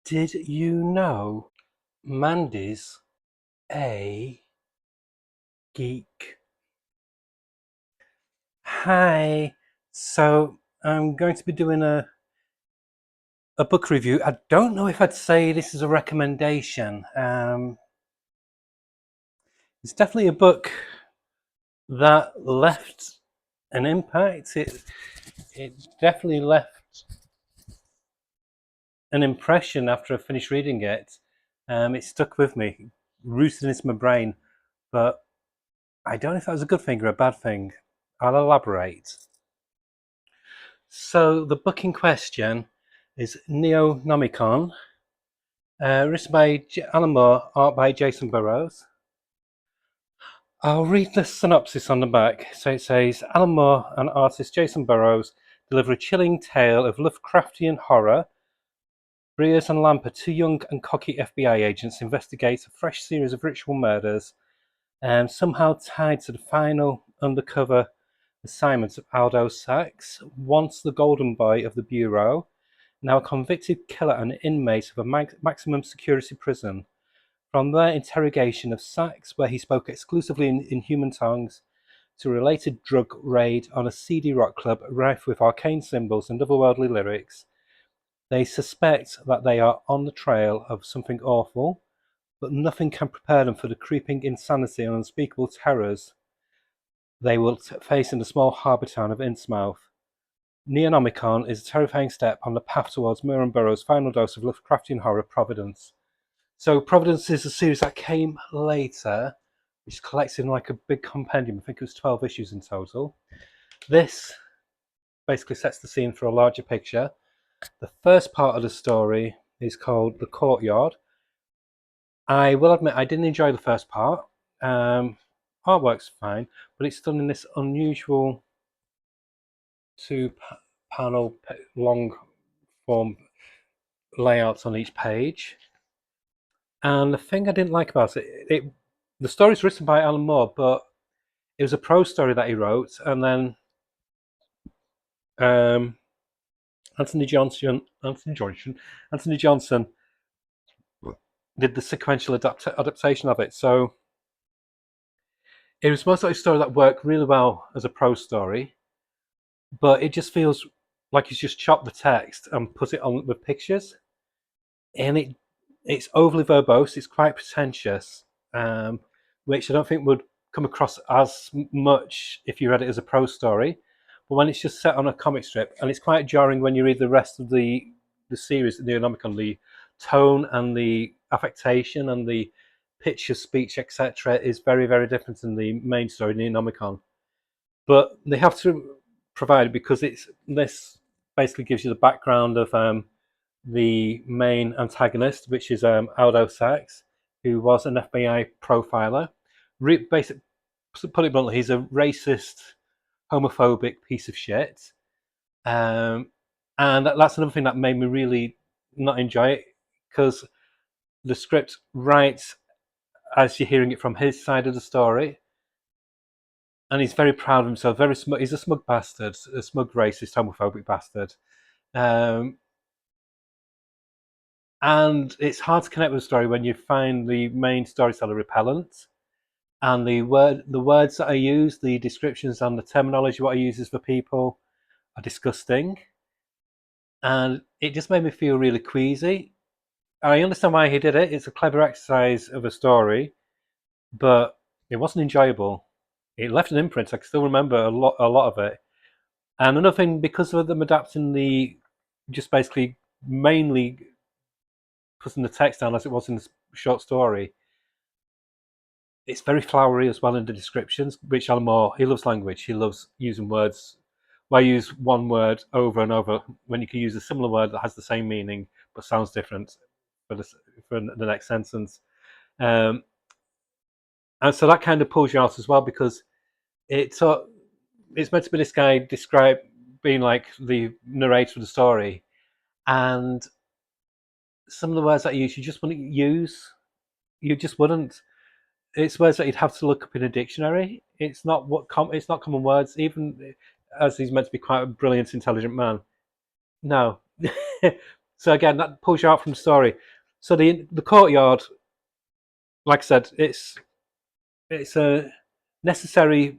Did you know Mandy's a geek? Hi. So I'm going to be doing a book review. I don't know if I'd say this is a recommendation. It's definitely a book that left an impact. It definitely left an impression after I finished reading it. It stuck with me, rooted into my brain. But I don't know if that was a good thing or a bad thing. I'll elaborate. So the book in question is Neonomicon, written by Alan Moore, art by Jacen Burrows. I'll read the synopsis on the back. So it says, Alan Moore and artist Jacen Burrows deliver a chilling tale of Lovecraftian horror. Breers and Lamper, two young and cocky FBI agents, investigate a fresh series of ritual murders, somehow tied to the final undercover assignments of Aldo Sachs, once the golden boy of the Bureau, now a convicted killer and inmate of a maximum security prison. From their interrogation of Sachs, where he spoke exclusively in human tongues, to a related drug raid on a seedy rock club rife with arcane symbols and otherworldly lyrics, they suspect that they are on the trail of something awful, but nothing can prepare them for the creeping insanity and unspeakable terrors they will face in the small harbour town of Innsmouth. Neonomicon is a terrifying step on the path towards Moore and Burrows' final dose of Lovecraftian horror, Providence. So Providence is a series that came later, which collects in like a big compendium. I think it was 12 issues in total. This basically sets the scene for a larger picture. The first part of the story is called The Courtyard. I will admit I didn't enjoy the first part. Artwork's fine, but it's done in this unusual two-panel long form layouts on each page. And the thing I didn't like about it, the story's written by Alan Moore, but it was a prose story that he wrote, and then um, Anthony Johnson did the sequential adaptation of it. So it was most likely a story that worked really well as a prose story, but it just feels like he's just chopped the text and put it on with pictures, and it's overly verbose. It's quite pretentious, which I don't think would come across as much if you read it as a prose story. But when it's just set on a comic strip, and it's quite jarring when you read the rest of the series, the Neonomicon, the tone and the affectation and the pitch of speech, etc., is very, very different in the main story, Neonomicon. But they have to provide because this basically gives you the background of the main antagonist, which is Aldo Sachs, who was an FBI profiler. Basic, put it bluntly, he's a racist, homophobic piece of shit. Um, and that's another thing that made me really not enjoy it, because the script writes as you're hearing it from his side of the story, and he's very proud of himself. Very smug. He's a smug bastard, a smug racist, homophobic bastard. Um, and it's hard to connect with the story when you find the main storyteller repellent, and the words that I use, the descriptions and the terminology what I uses for people are disgusting, and it just made me feel really queasy. I understand why he did it. It's a clever exercise of a story, but it wasn't enjoyable. It left an imprint. I can still remember a lot of it. And another thing, because of them adapting the just basically mainly putting the text down as it was in the short story, it's very flowery as well in the descriptions, which Alan Moore, he loves language. He loves using words. Why use one word over and over when you can use a similar word that has the same meaning but sounds different for the next sentence? Um, and so that kind of pulls you out as well, because it's meant to be this guy described being like the narrator of the story, and some of the words that you use, you just wouldn't use. You just wouldn't. It's words that you'd have to look up in a dictionary. It's not common words, even as he's meant to be quite a brilliant, intelligent man. No. So again, that pulls you out from the story. So the courtyard, like I said, it's a necessary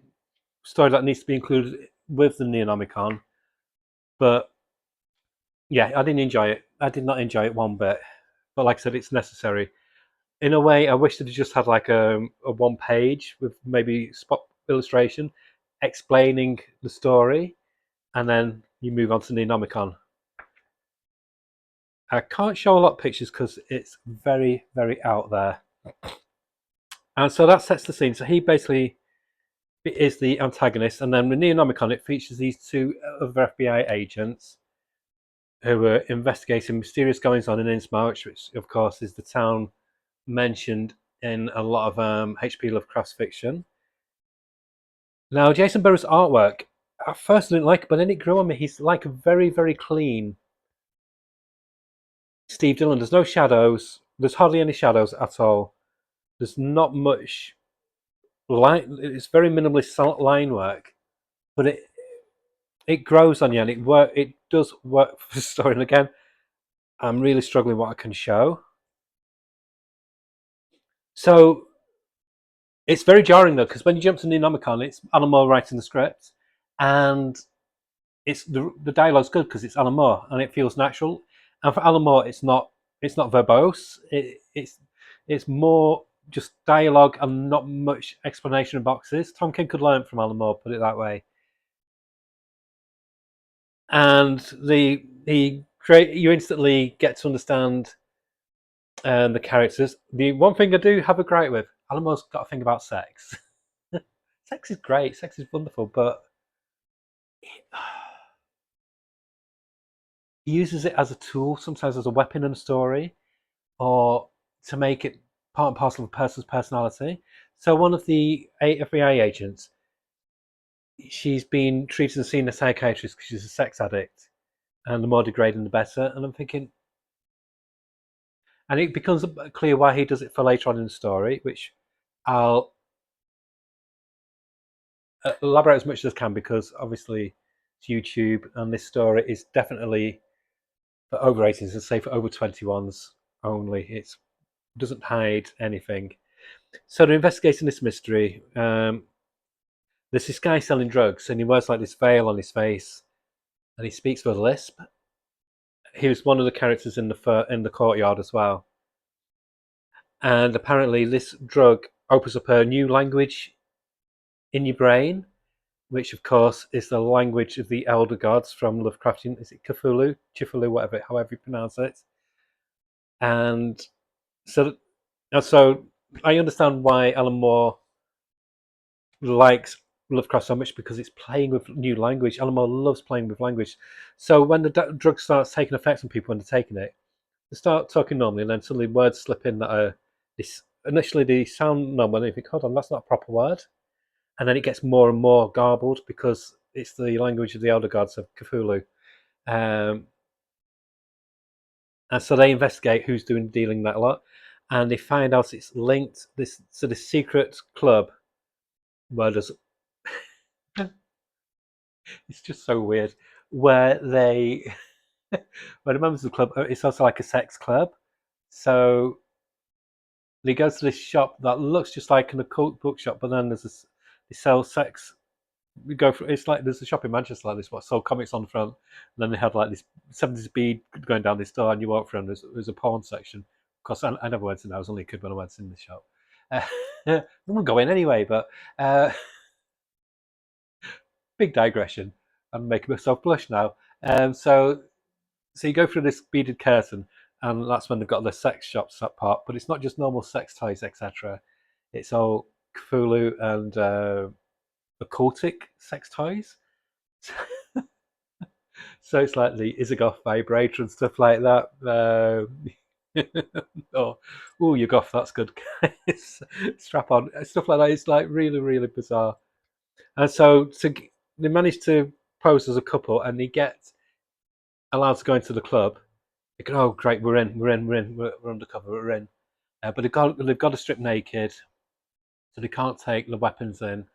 story that needs to be included with the Neonomicon. But yeah, I didn't enjoy it. I did not enjoy it one bit. But like I said, it's necessary. In a way, I wish that it just had like a one page with maybe spot illustration explaining the story, and then you move on to Neonomicon. I can't show a lot of pictures because it's very, very out there. And so that sets the scene. So he basically is the antagonist, and then with Neonomicon, it features these two other FBI agents who are investigating mysterious goings on in Innsmouth, which of course is the town mentioned in a lot of H.P. Lovecraft's fiction. Now, Jacen Burrows' artwork, at first I didn't like it, but then it grew on me. He's like a very, very clean Steve Dillon. There's no shadows. There's hardly any shadows at all. There's not much line. It's very minimalist line work, but it grows on you, and it does work for the story. And again, I'm really struggling what I can show. So it's very jarring though, because when you jump to Neonomicon, it's Alan Moore writing the script, and it's the dialogue's good because it's Alan Moore and it feels natural. And for Alan Moore, it's not verbose. It's more just dialogue and not much explanation in boxes. Tom King could learn from Alan Moore, put it that way. And you instantly get to understand the characters. The one thing I do have a gripe with, Alan Moore's got a thing about sex. Sex is great, sex is wonderful, but he uses it as a tool, sometimes as a weapon in a story, or to make it part and parcel of a person's personality. So one of the FBI agents, she's been treated and seen as a psychiatrist because she's a sex addict, and the more degrading, the better. And I'm thinking, and it becomes clear why he does it for later on in the story, which I'll elaborate as much as I can because obviously it's YouTube, and this story is definitely for over 18s and say for over 21s only. It doesn't hide anything. So they're investigating this mystery. There's this guy selling drugs, and he wears like this veil on his face, and he speaks with a lisp. He was one of the characters in the courtyard as well. And apparently, this drug opens up a new language in your brain, which of course is the language of the elder gods from Lovecraftian. Is it Cthulhu, Chifulu, whatever, however you pronounce it? And so, so I understand why Alan Moore likes Lovecraft so much because it's playing with new language. Alan Moore loves playing with language. So when the drug starts taking effect on people when they're taking it, they start talking normally, and then suddenly words slip in that are this. Initially, they sound normal, and you think, "Hold on, that's not a proper word," and then it gets more and more garbled because it's the language of the elder gods of Cthulhu. Um, and so they investigate who's dealing that a lot, and they find out it's linked this secret club where there's it's just so weird where they where the members of the club it's also like a sex club. So they go to this shop that looks just like an occult bookshop, but then they sell sex. We go for it's like there's a shop in Manchester like this what sold comics on the front, and then they had like this 70s bead going down this door, and you walk through and there's a porn section. Of course, I never went in there. I was only a kid when I went in the shop. I'm gonna go in anyway, but big digression. I'm making myself blush now. So you go through this beaded curtain, and that's when they've got the sex shops that part. But it's not just normal sex toys, etc. It's all Cthulhu and occultic sex toys. So it's like the Isagoth vibrator and stuff like that. Oh, you goth, that's good, guys. Strap on stuff like that. It's like really, really bizarre. And so they manage to pose as a couple, and they get allowed to go into the club. They go, oh great, we're in, we're undercover, we're in. But they've got to strip naked, so they can't take the weapons in.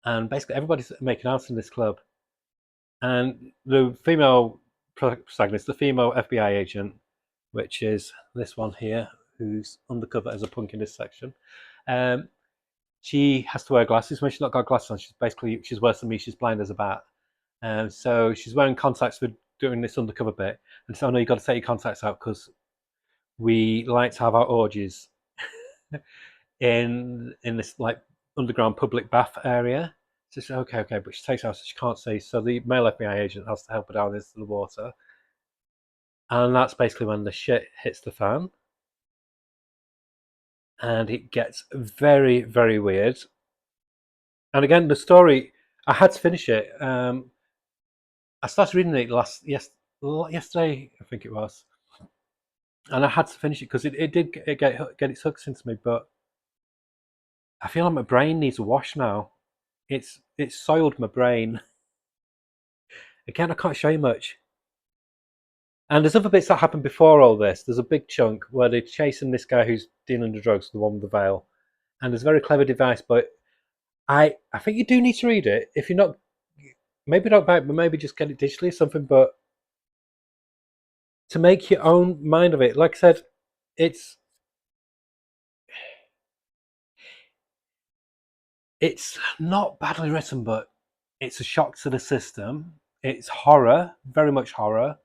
And basically, everybody's making out in this club. And the female protagonist, the female FBI agent, which is this one here, who's undercover as a punk in this section. She has to wear glasses. When she's not got glasses on, she's worse than me. She's blind as a bat. So she's wearing contacts for doing this undercover bit. And so, no, you've got to take your contacts out because we like to have our orgies in this like underground public bath area. So she's okay, but she takes it out so she can't see. So the male FBI agent has to help her down into the water. And that's basically when the shit hits the fan. And it gets very, very weird. And again, the story, I had to finish it. I started reading it yesterday, I think it was. And I had to finish it because it did get its hooks into me, but I feel like my brain needs a wash now. It's soiled my brain. Again, I can't show you much. And there's other bits that happen before all this. There's a big chunk where they're chasing this guy who's dealing the drugs, the one with the veil. And there's a very clever device, but I think you do need to read it. If you're not, maybe don't buy it, but maybe just get it digitally or something. But to make your own mind of it, like I said, it's not badly written, but it's a shock to the system. It's horror, very much horror,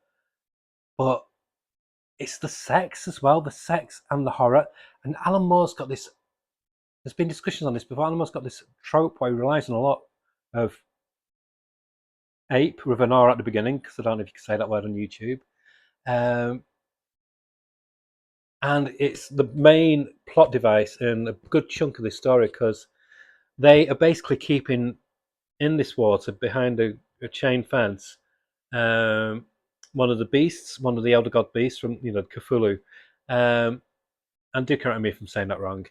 but it's the sex as well, the sex and the horror. And Alan Moore's got this. There's been discussions on this before. Alan Moore's got this trope where he relies on a lot of ape with an R at the beginning, because I don't know if you can say that word on YouTube. And it's the main plot device in a good chunk of this story because they are basically keeping in this water behind a chain fence one of the beasts, one of the elder god beasts from Cthulhu. And do correct me if I'm saying that wrong.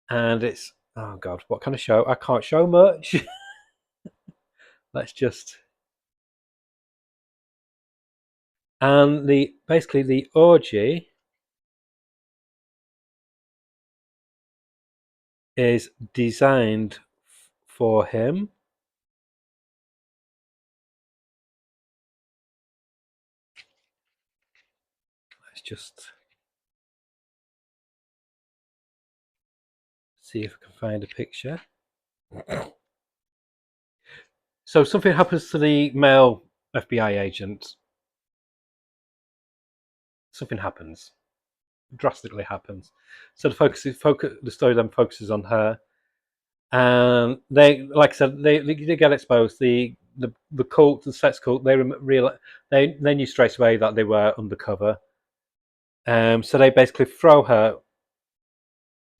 And it's, oh god, what kind of show? I can't show much. Let's just. And basically the orgy is designed for him. Let's just see if I can find a picture. So something happens to the male FBI agent. Something happens. Drastically happens. So the story then focuses on her. And they, like I said, they get exposed. The cult, the sex cult, they knew straight away that they were undercover. So they basically throw her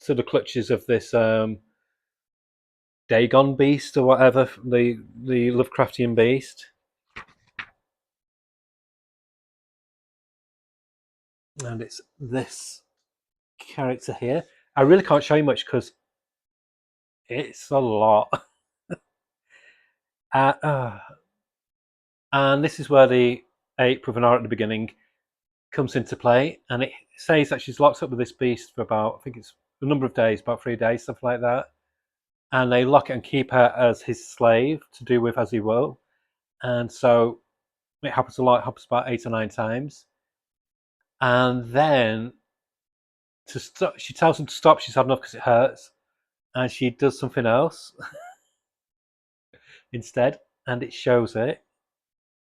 to the clutches of this Dagon beast or whatever, the Lovecraftian beast. And it's this character here. I really can't show you much because it's a lot. And this is where the ape with an R at the beginning comes into play, and it says that she's locked up with this beast for about, I think it's a number of days, about 3 days, something like that. And they lock it and keep her as his slave to do with as he will. And so it happens a lot. It happens about 8 or 9 times. And then to stop, she tells him to stop. She's had enough because it hurts, and she does something else instead, and it shows it.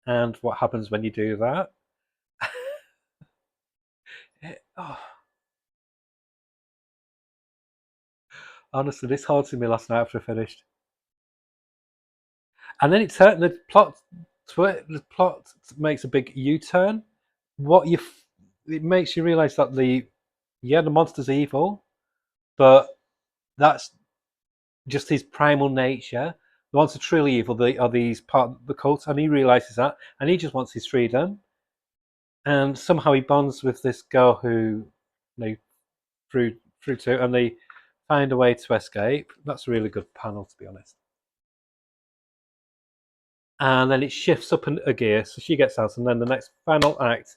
And what happens when you do that? Honestly, this haunted me last night after I finished. And then the plot makes a big U-turn. It makes you realise that the monster's evil, but that's just his primal nature. The ones who are truly evil are these part of the cult, and he realises that, and he just wants his freedom. And somehow he bonds with this girl who they through to, and they find a way to escape. That's a really good panel, to be honest. And then it shifts up a gear, so she gets out, and then the next final act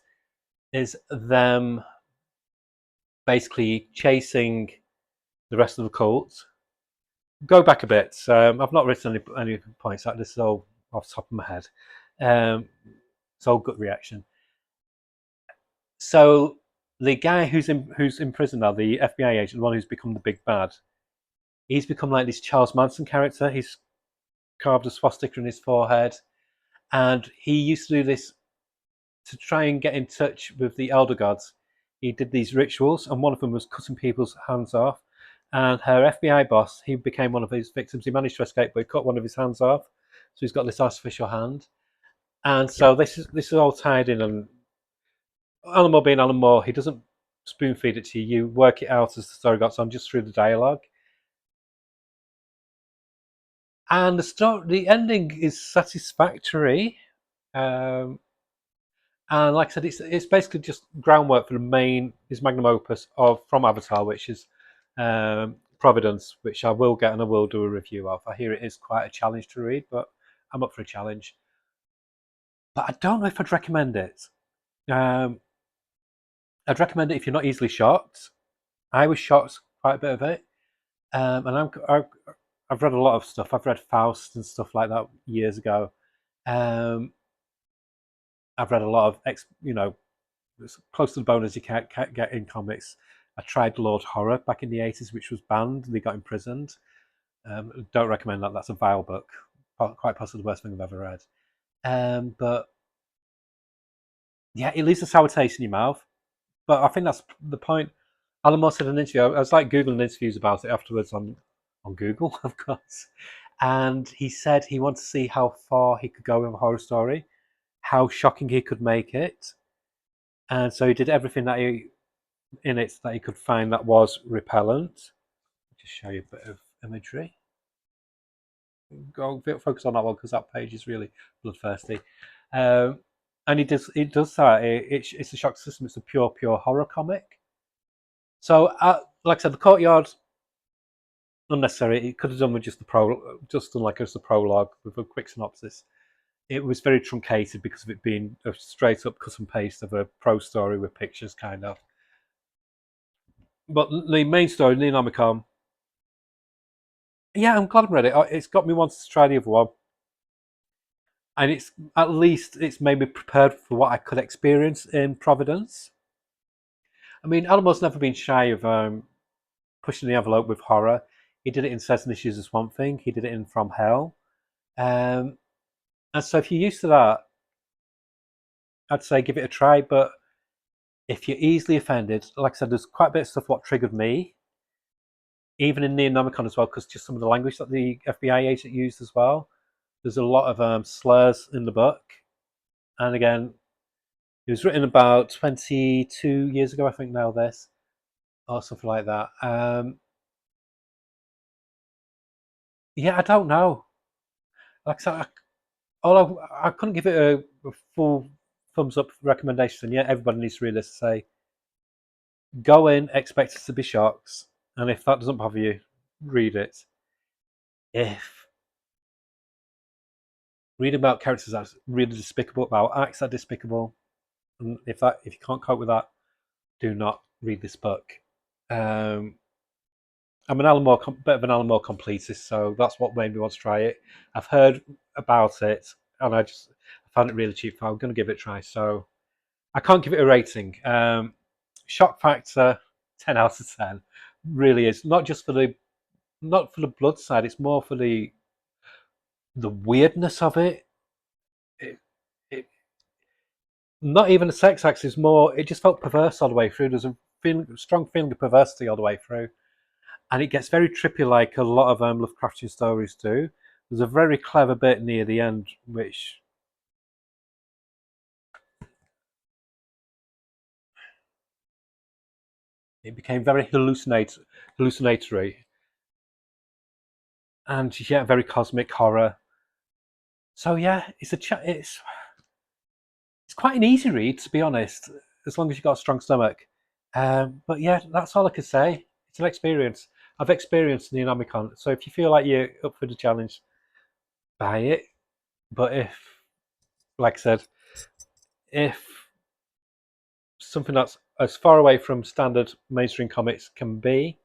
is them basically chasing the rest of the cult. Go back a bit. I've not written any points out. This is all off the top of my head. So gut reaction. So the guy who's in prison now, the FBI agent, the one who's become the big bad, he's become like this Charles Manson character. He's carved a swastika in his forehead, and he used to do this to try and get in touch with the elder gods. He did these rituals, and one of them was cutting people's hands off. And her FBI boss, he became one of his victims. He managed to escape, but he cut one of his hands off, so he's got this artificial hand. And so this is all tied in. And Alan Moore being Alan Moore, he doesn't spoon feed it to you. You work it out as the story goes on, just through the dialogue. And the ending is satisfactory. Um, And like I said, it's basically just groundwork for the his magnum opus from Avatar, which is Providence, which I will get and I will do a review of. I hear it is quite a challenge to read, but I'm up for a challenge. But I don't know if I'd recommend it. Um, I'd recommend it if you're not easily shocked. I was shocked quite a bit of it, and I've read a lot of stuff. I've read Faust and stuff like that years ago. Um, I've read a lot of as close to the bone as you can't get in comics. I tried Lord Horror back in the 80s, which was banned. They got imprisoned. Don't recommend that. That's a vile book. Quite possibly the worst thing I've ever read. But yeah, it leaves a sour taste in your mouth. But I think that's the point. Alan Moore said in an interview, I was like Googling interviews about it afterwards on Google, of course. And he said he wanted to see how far he could go with a horror story, how shocking he could make it. And so he did everything that he could find that was repellent. I'll just show you a bit of imagery. Go focus on that one because that page is really bloodthirsty. And he does that. It's a shock system. It's a pure horror comic. So, like I said, the Courtyard unnecessary. It could have done with just just done like as the prologue with a quick synopsis. It was very truncated because of it being a straight up cut and paste of a prose story with pictures, kind of. But the main story, Neonomicon, yeah, I'm glad I read it. It's got me wanting to try the other one, and it's made me prepared for what I could experience in Providence. I mean, Alamo's never been shy of pushing the envelope with horror. He did it in Certain Issues of Swamp Thing. He did it in From Hell. Um, and so, if you're used to that, I'd say give it a try. But if you're easily offended, like I said, there's quite a bit of stuff what triggered me, even in Neonomicon as well, because just some of the language that the FBI agent used as well. There's a lot of slurs in the book, and again, it was written about 22 years ago, I think. Now this or something like that. Yeah, I don't know. Like I said, I couldn't give it a full thumbs up recommendation. And yet, everybody needs to read this. To say, go in, expect it to be shocks, and if that doesn't bother you, read it. If read about characters that's really despicable, about acts that are despicable, and if you can't cope with that, do not read this book. Um, I'm bit of an Alan Moore completist, so that's what made me want to try it. I've heard about it, and I found it really cheap. I'm going to give it a try. So I can't give it a rating. Shock factor, 10 out of 10, really is not for the blood side. It's more for the weirdness of it. It not even the sex acts is more. It just felt perverse all the way through. There's a strong feeling of perversity all the way through. And it gets very trippy, like a lot of Lovecraftian stories do. There's a very clever bit near the end, which it became very hallucinatory, and yeah, very cosmic horror. So yeah, it's quite an easy read, to be honest, as long as you've got a strong stomach. But yeah, that's all I can say. It's an experience. I've experienced Neonomicon, so if you feel like you're up for the challenge, buy it. But like I said, if something that's as far away from standard mainstream comics can be,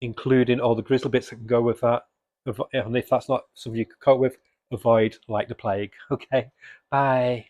including all the grisly bits that can go with that, and if that's not something you could cope with, avoid like the plague. Okay, bye.